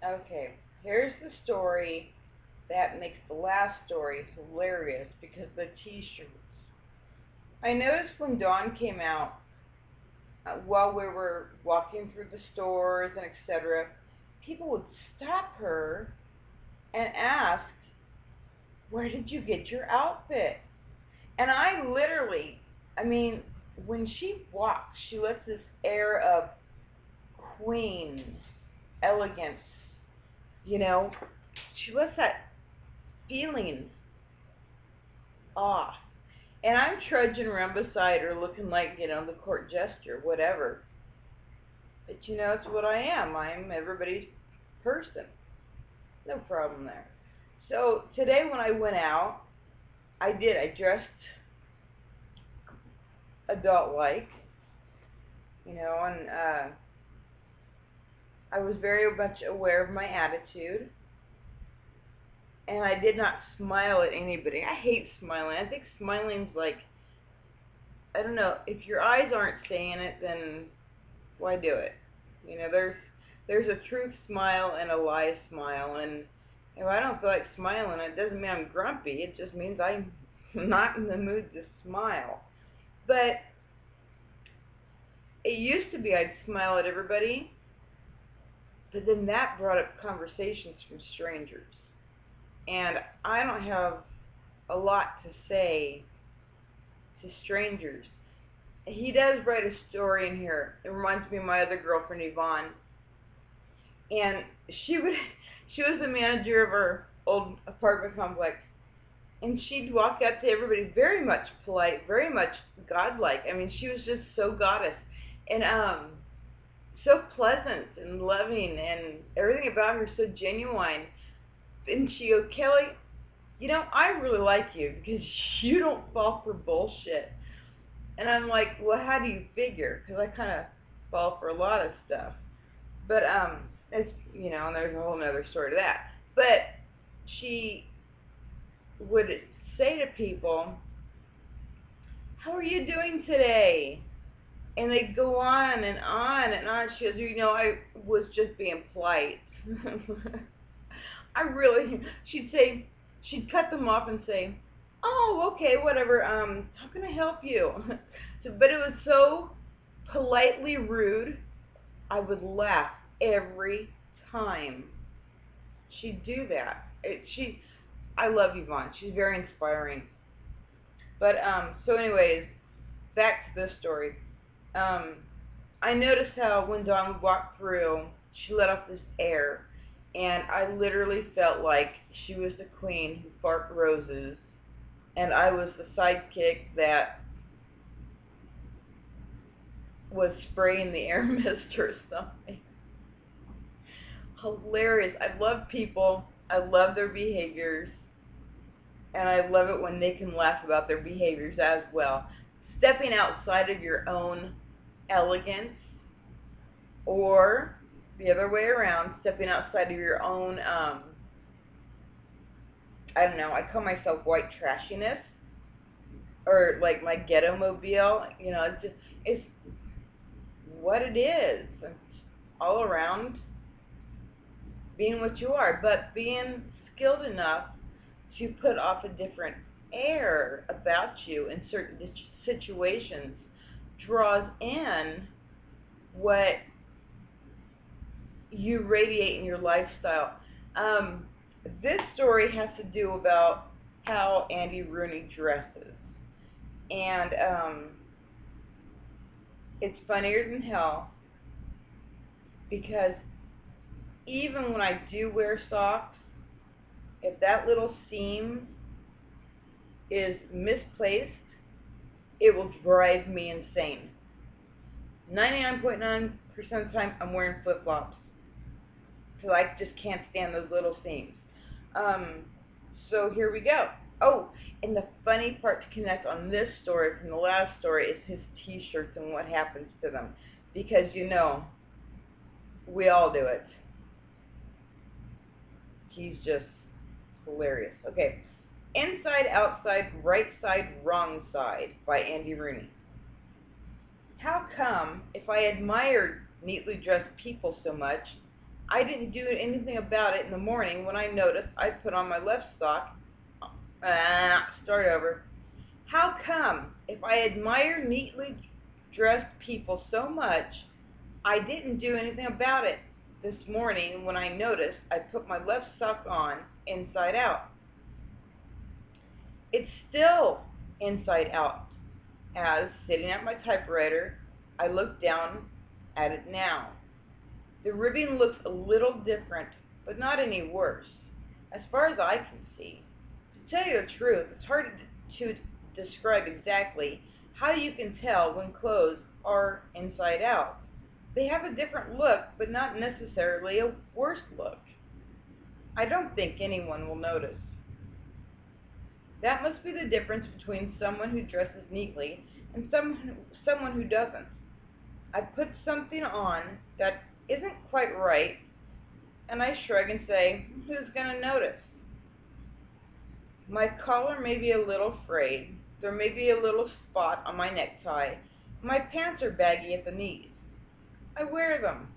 Okay, here's the story that makes the last story hilarious because the t-shirts. I noticed when Dawn came out, while we were walking through the stores and etc., people would stop her and ask, "Where did you get your outfit?" And I literally, I mean, when she walks, she lets this air of queen elegance, you know, she lets that feeling off. And I'm trudging around beside her looking like, the court jester, whatever. But it's what I am. I'm everybody's person. No problem there. So today when I went out, I did. I dressed adult-like, and I was very much aware of my attitude. And I did not smile at anybody. I hate smiling. I think smiling's like, I don't know, if your eyes aren't saying it, then why do it? There's a truth smile and a lie smile, and if I don't feel like smiling, it doesn't mean I'm grumpy. It just means I'm not in the mood to smile. But it used to be I'd smile at everybody, but then that brought up conversations from strangers. And I don't have a lot to say to strangers. He does write a story in here. It reminds me of my other girlfriend, Ivonne. And she would, she was the manager of our old apartment complex. And she'd walk up to everybody very much polite, very much godlike. I mean, she was just so goddess. And so pleasant and loving, and everything about her so genuine. And she goes, "Kelly, I really like you because you don't fall for bullshit." And I'm like, "Well, how do you figure?" Because I kind of fall for a lot of stuff. But it's and there's a whole nother story to that. But she would say to people, "How are you doing today?" And they'd go on and on and on. She goes, "I was just being polite." I really, she'd cut them off and say, "Oh, okay, whatever. How can I help you?" But it was so politely rude. I would laugh every time she'd do that. I love Yvonne. She's very inspiring. But so anyways, back to this story. Um, I noticed how when Dawn would walk through, she let off this air, and I literally felt like she was the queen who barked roses, and I was the sidekick that was spraying the air mist or something. Hilarious. I love people. I love their behaviors, and I love it when they can laugh about their behaviors as well. Stepping outside of your own elegance, or the other way around, stepping outside of your own, I don't know, I call myself white trashiness, or like my ghetto mobile, it's what it is. It's all around being what you are, but being skilled enough to put off a different air about you in certain situations draws in what you radiate in your lifestyle. This story has to do about how Andy Rooney dresses, and it's funnier than hell because even when I do wear socks, if that little seam is misplaced, it will drive me insane. 99.9% of the time, I'm wearing flip-flops because I just can't stand those little seams. So here we go. Oh, and the funny part to connect on this story from the last story is his t-shirts and what happens to them. Because we all do it. He's just hilarious. Okay. Inside, Outside, Right Side, Wrong Side by Andy Rooney. How come, if I admired neatly dressed people so much, I didn't do anything about it in the morning when I noticed I put on my left sock. Start over. How come, if I admire neatly dressed people so much, I didn't do anything about it this morning when I noticed I put my left sock on inside out? It's still inside out, as, sitting at my typewriter, I look down at it now. The ribbing looks a little different, but not any worse, as far as I can see. To tell you the truth, it's hard to describe exactly how you can tell when clothes are inside out. They have a different look, but not necessarily a worse look. I don't think anyone will notice. That must be the difference between someone who dresses neatly and someone who doesn't. I put something on that isn't quite right, and I shrug and say, who's going to notice? My collar may be a little frayed, there may be a little spot on my necktie, my pants are baggy at the knees. I wear them.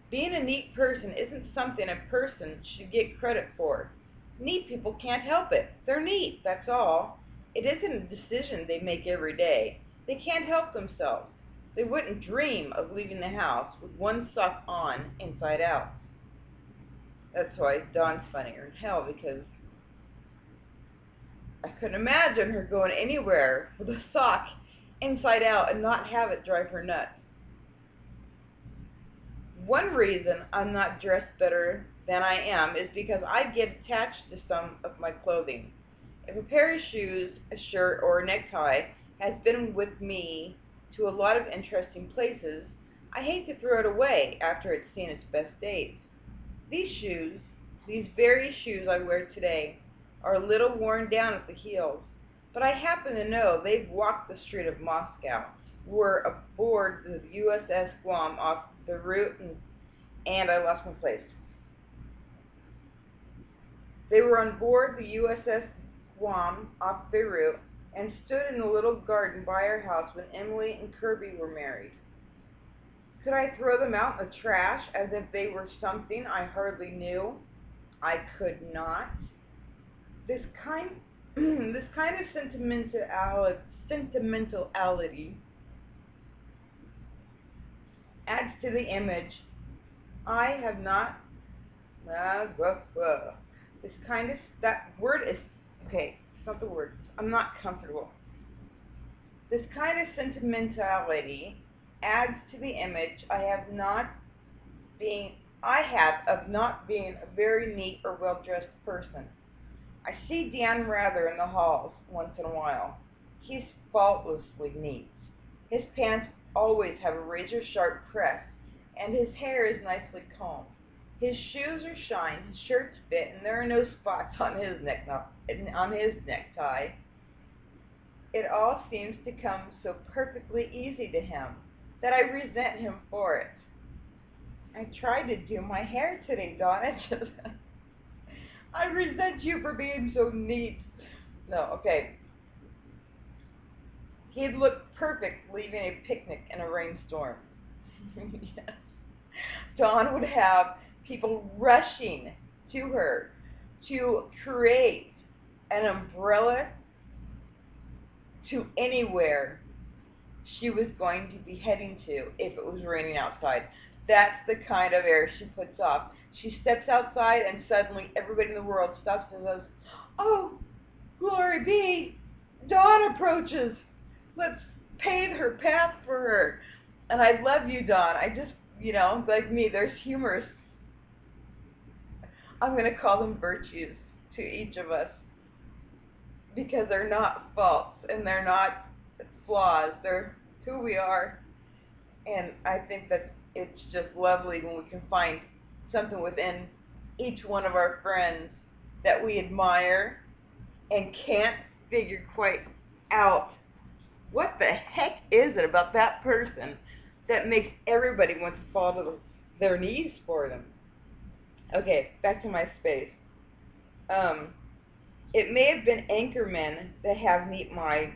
Being a neat person isn't something a person should get credit for. Neat people can't help it. They're neat, that's all. It isn't a decision they make every day. They can't help themselves. They wouldn't dream of leaving the house with one sock on inside out. That's why Dawn's funnier in hell, because I couldn't imagine her going anywhere with a sock inside out and not have it drive her nuts. One reason I'm not dressed better than I am is because I get attached to some of my clothing. If a pair of shoes, a shirt, or a necktie has been with me to a lot of interesting places, I hate to throw it away after it's seen its best days. These shoes, these very shoes I wear today, are a little worn down at the heels, but I happen to know they've walked the street of Moscow, were aboard the USS Guam off Beirut, and I lost my place. They were on board the USS Guam off Beirut and stood in the little garden by our house when Emily and Kirby were married. Could I throw them out in the trash as if they were something I hardly knew? I could not. This kind of sentimentality adds to the image. I have not. This kind of, that word is, okay, it's not the word. I'm not comfortable. This kind of sentimentality adds to the image I have of not being a very neat or well-dressed person. I see Dan Rather in the halls once in a while. He's faultlessly neat. His pants always have a razor-sharp press, and his hair is nicely combed. His shoes are shined, his shirts fit, and there are no spots on his necktie. It all seems to come so perfectly easy to him that I resent him for it. I tried to do my hair today, Dawn. I resent you for being so neat. No, okay. He'd look perfect leaving a picnic in a rainstorm. Yes. Dawn would have people rushing to her to create an umbrella to anywhere she was going to be heading to if it was raining outside. That's the kind of air she puts off. She steps outside and suddenly everybody in the world stops and goes, oh, glory be, Dawn approaches. Let's pave her path for her. And I love you, Dawn. I just, like me, there's humorous, I'm going to call them virtues to each of us, because they're not faults and they're not flaws. They're who we are. And I think that it's just lovely when we can find something within each one of our friends that we admire and can't figure quite out what the heck is it about that person that makes everybody want to fall to their knees for them. Okay, back to my space. It may have been anchormen that have neat minds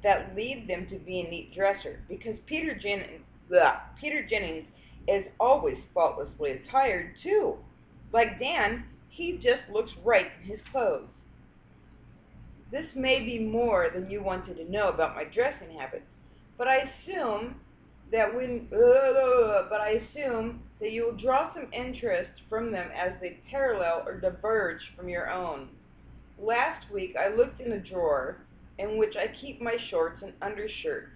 that lead them to be a neat dresser, because Peter Jennings is always faultlessly attired, too. Like Dan, he just looks right in his clothes. This may be more than you wanted to know about my dressing habits, but I assume that you will draw some interest from them as they parallel or diverge from your own. Last week I looked in a drawer in which I keep my shorts and undershirts,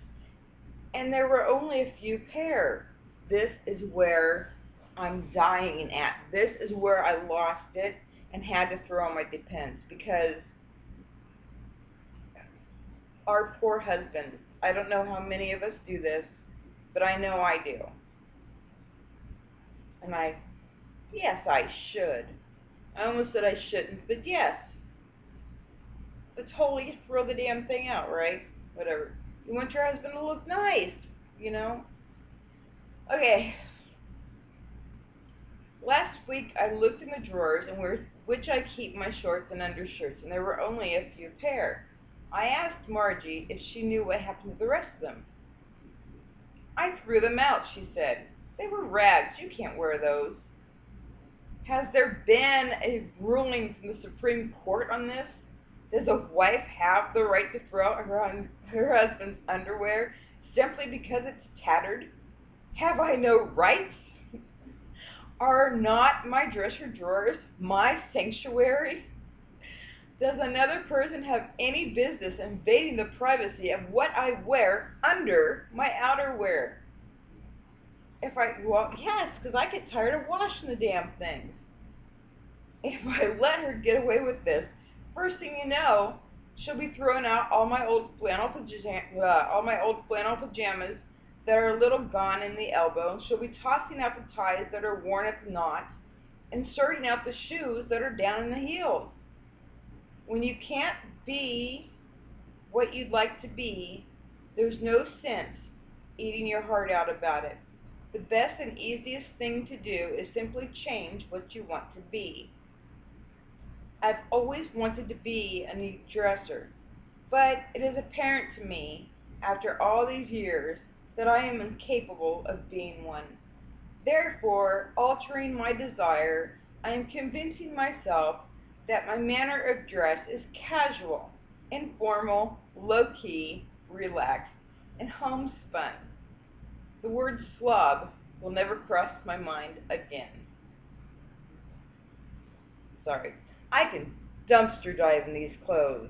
and there were only a few pair. This is where I'm dying at. This is where I lost it and had to throw in my depends, because our poor husbands, I don't know how many of us do this, but I know I do. And yes, I should. I almost said I shouldn't, but yes. But totally just throw the damn thing out, right? Whatever. You want your husband to look nice, you know? Okay. Last week I looked in the drawers in which I keep my shorts and undershirts, and there were only a few pair. I asked Margie if she knew what happened to the rest of them. I threw them out, she said. They were rags. You can't wear those. Has there been a ruling from the Supreme Court on this? Does a wife have the right to throw out her husband's underwear simply because it's tattered? Have I no rights? Are not my dresser drawers my sanctuary? Does another person have any business invading the privacy of what I wear under my outerwear? Well, yes, because I get tired of washing the damn things. If I let her get away with this, first thing you know, she'll be throwing out all my old flannel pajamas that are a little gone in the elbow. She'll be tossing out the ties that are worn at the knot and sorting out the shoes that are down in the heels. When you can't be what you'd like to be, there's no sense eating your heart out about it. The best and easiest thing to do is simply change what you want to be. I've always wanted to be a neat dresser, but it is apparent to me, after all these years, that I am incapable of being one. Therefore, altering my desire, I am convincing myself that my manner of dress is casual, informal, low-key, relaxed, and homespun. The word slob will never cross my mind again. Sorry. I can dumpster dive in these clothes.